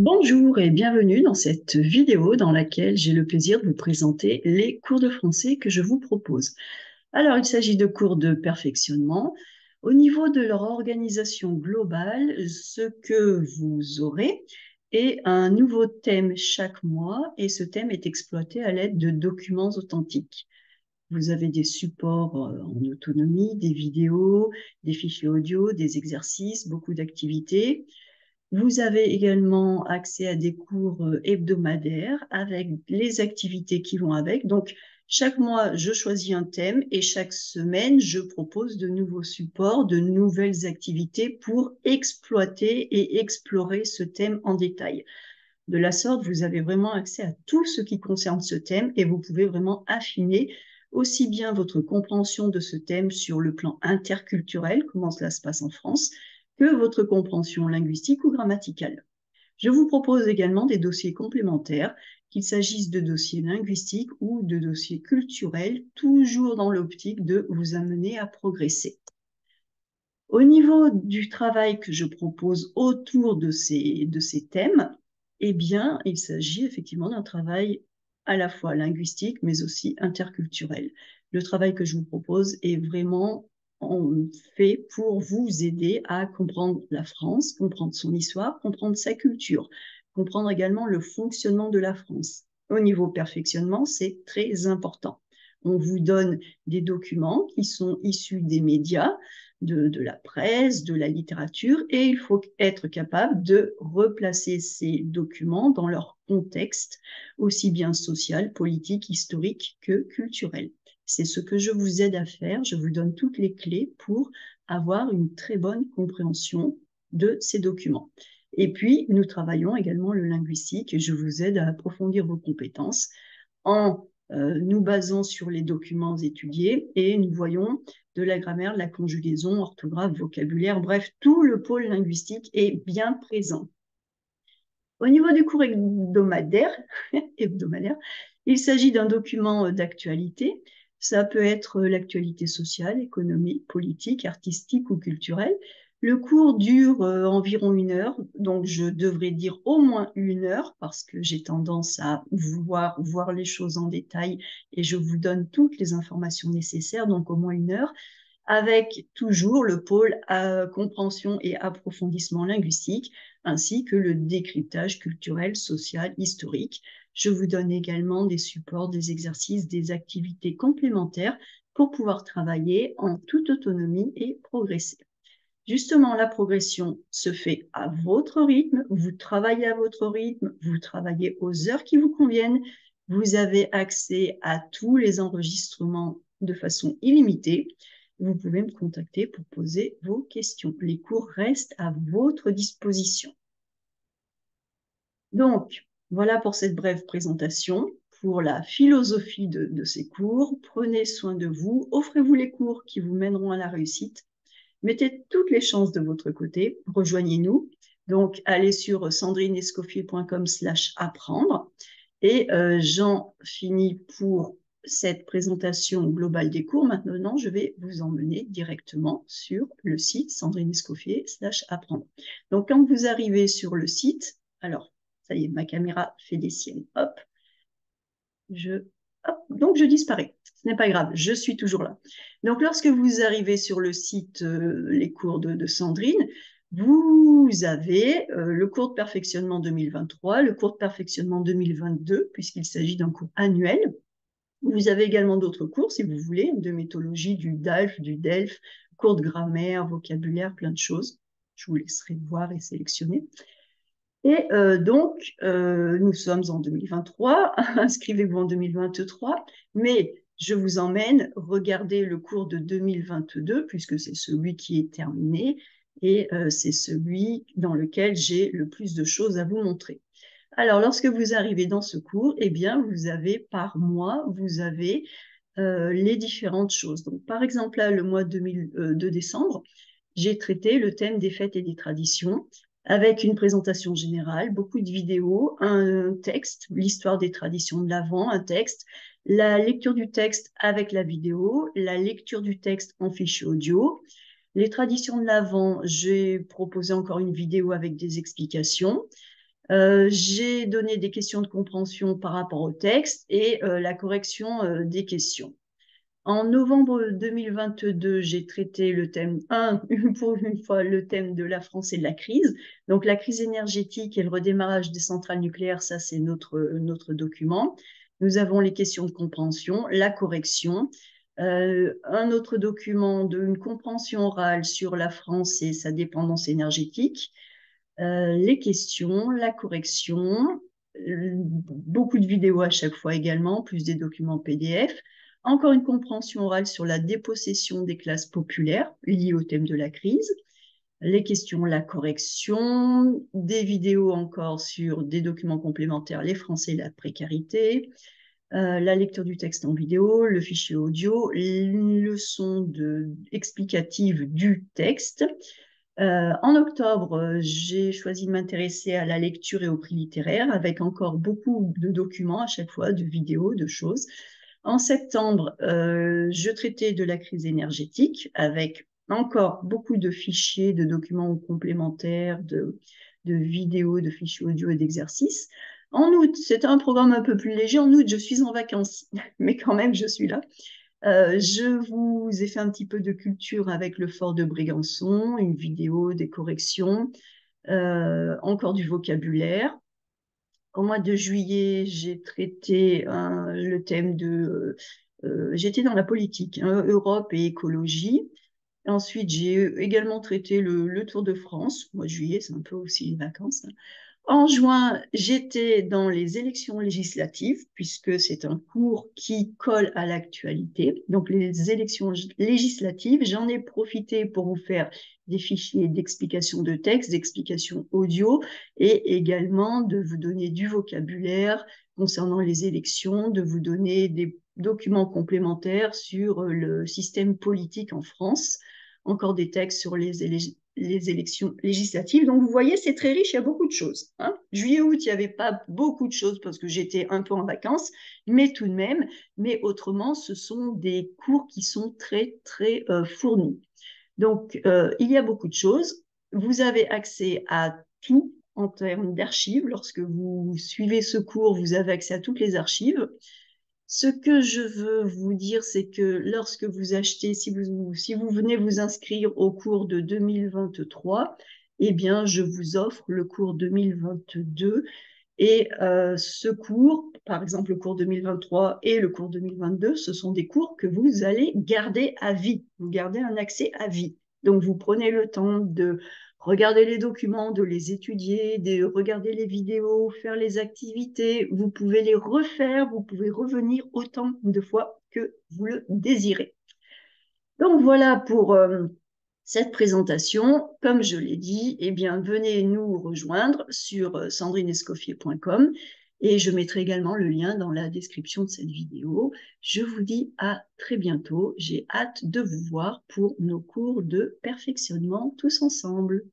Bonjour et bienvenue dans cette vidéo dans laquelle j'ai le plaisir de vous présenter les cours de français que je vous propose. Alors, il s'agit de cours de perfectionnement. Au niveau de leur organisation globale, ce que vous aurez est un nouveau thème chaque mois et ce thème est exploité à l'aide de documents authentiques. Vous avez des supports en autonomie, des vidéos, des fichiers audio, des exercices, beaucoup d'activités. Vous avez également accès à des cours hebdomadaires avec les activités qui vont avec. Donc, chaque mois, je choisis un thème et chaque semaine, je propose de nouveaux supports, de nouvelles activités pour exploiter et explorer ce thème en détail. De la sorte, vous avez vraiment accès à tout ce qui concerne ce thème et vous pouvez vraiment affiner aussi bien votre compréhension de ce thème sur le plan interculturel, comment cela se passe en France, que votre compréhension linguistique ou grammaticale. Je vous propose également des dossiers complémentaires, qu'il s'agisse de dossiers linguistiques ou de dossiers culturels, toujours dans l'optique de vous amener à progresser. Au niveau du travail que je propose autour de ces thèmes, eh bien, il s'agit effectivement d'un travail à la fois linguistique, mais aussi interculturel. Le travail que je vous propose est vraiment fait pour vous aider à comprendre la France, comprendre son histoire, comprendre sa culture, comprendre également le fonctionnement de la France. Au niveau perfectionnement, c'est très important. On vous donne des documents qui sont issus des médias, de la presse, de la littérature, et il faut être capable de replacer ces documents dans leur contexte, aussi bien social, politique, historique que culturel. C'est ce que je vous aide à faire. Je vous donne toutes les clés pour avoir une très bonne compréhension de ces documents. Et puis, nous travaillons également le linguistique et je vous aide à approfondir vos compétences en nous basant sur les documents étudiés et nous voyons de la grammaire, de la conjugaison, orthographe, vocabulaire, bref, tout le pôle linguistique est bien présent. Au niveau du cours hebdomadaire, hebdomadaire il s'agit d'un document d'actualité. Ça peut être l'actualité sociale, économique, politique, artistique ou culturelle. Le cours dure environ 1 heure, donc je devrais dire au moins 1 heure parce que j'ai tendance à vouloir voir les choses en détail et je vous donne toutes les informations nécessaires, donc au moins 1 heure, avec toujours le pôle compréhension et approfondissement linguistique, ainsi que le décryptage culturel, social, historique. Je vous donne également des supports, des exercices, des activités complémentaires pour pouvoir travailler en toute autonomie et progresser. Justement, la progression se fait à votre rythme, vous travaillez à votre rythme, vous travaillez aux heures qui vous conviennent, vous avez accès à tous les enregistrements de façon illimitée. Vous pouvez me contacter pour poser vos questions. Les cours restent à votre disposition. Donc, voilà pour cette brève présentation, pour la philosophie de ces cours. Prenez soin de vous, offrez-vous les cours qui vous mèneront à la réussite. Mettez toutes les chances de votre côté, rejoignez-nous. Donc, allez sur sandrinescoffier.com/apprendre. Et j'en finis pour cette présentation globale des cours. Maintenant, je vais vous emmener directement sur le site sandrinescoffier/apprendre. Donc, quand vous arrivez sur le site, alors, ça y est, ma caméra fait des siennes. Hop, donc je disparais. Ce n'est pas grave, je suis toujours là. Donc lorsque vous arrivez sur le site Les cours de Sandrine, vous avez le cours de perfectionnement 2023, le cours de perfectionnement 2022, puisqu'il s'agit d'un cours annuel. Vous avez également d'autres cours, si vous voulez, de méthodologie, du DALF, du DELF, cours de grammaire, vocabulaire, plein de choses. Je vous laisserai voir et sélectionner. Et donc, nous sommes en 2023, inscrivez-vous en 2023, mais je vous emmène regarder le cours de 2022, puisque c'est celui qui est terminé, et c'est celui dans lequel j'ai le plus de choses à vous montrer. Alors, lorsque vous arrivez dans ce cours, eh bien, vous avez par mois, vous avez les différentes choses. Donc, par exemple, là, le mois de décembre, j'ai traité le thème des fêtes et des traditions avec une présentation générale, beaucoup de vidéos, un texte, l'histoire des traditions de l'Avent, un texte, la lecture du texte avec la vidéo, la lecture du texte en fichier audio. Les traditions de l'Avent, j'ai proposé encore une vidéo avec des explications. J'ai donné des questions de compréhension par rapport au texte et la correction des questions. En novembre 2022, j'ai traité le thème pour une fois, le thème de la France et de la crise. Donc, la crise énergétique et le redémarrage des centrales nucléaires, ça, c'est notre document. Nous avons les questions de compréhension, la correction, un autre document d'une compréhension orale sur la France et sa dépendance énergétique, les questions, la correction, beaucoup de vidéos à chaque fois également, plus des documents PDF. Encore une compréhension orale sur la dépossession des classes populaires liées au thème de la crise. Les questions, la correction, des vidéos encore sur des documents complémentaires, les Français et la précarité, la lecture du texte en vidéo, le fichier audio, une leçon explicative du texte. En octobre, j'ai choisi de m'intéresser à la lecture et au prix littéraire avec encore beaucoup de documents à chaque fois, de vidéos, de choses. En septembre, je traitais de la crise énergétique avec encore beaucoup de fichiers, de documents complémentaires, de vidéos, de fichiers audio et d'exercices. En août, c'était un programme un peu plus léger. En août, je suis en vacances, mais quand même, je suis là. Je vous ai fait un petit peu de culture avec le fort de Brégançon, une vidéo, des corrections, encore du vocabulaire. Au mois de juillet, j'ai traité le thème j'étais dans la politique, hein, Europe et écologie. Ensuite, j'ai également traité le Tour de France. Au mois de juillet, c'est un peu aussi les vacances. En juin, j'étais dans les élections législatives, puisque c'est un cours qui colle à l'actualité. Donc, les élections législatives, j'en ai profité pour vous faire des fichiers d'explication de texte, d'explication audio, et également de vous donner du vocabulaire concernant les élections, de vous donner des documents complémentaires sur le système politique en France, encore des textes sur les élections législatives. Donc, vous voyez, c'est très riche, il y a beaucoup de choses. Hein. Juillet-août, il n'y avait pas beaucoup de choses parce que j'étais un peu en vacances, mais tout de même. Mais autrement, ce sont des cours qui sont très, très fournis. Donc, il y a beaucoup de choses. Vous avez accès à tout en termes d'archives. Lorsque vous suivez ce cours, vous avez accès à toutes les archives. Ce que je veux vous dire, c'est que lorsque vous achetez, si vous venez vous inscrire au cours de 2023, eh bien, je vous offre le cours 2022. Et ce cours, par exemple le cours 2023 et le cours 2022, ce sont des cours que vous allez garder à vie. Vous gardez un accès à vie. Donc, vous prenez le temps de regarder les documents, de les étudier, de regarder les vidéos, faire les activités. Vous pouvez les refaire, vous pouvez revenir autant de fois que vous le désirez. Donc, voilà pour cette présentation. Comme je l'ai dit, eh bien, venez nous rejoindre sur sandrinescoffier.com et je mettrai également le lien dans la description de cette vidéo. Je vous dis à très bientôt. J'ai hâte de vous voir pour nos cours de perfectionnement tous ensemble.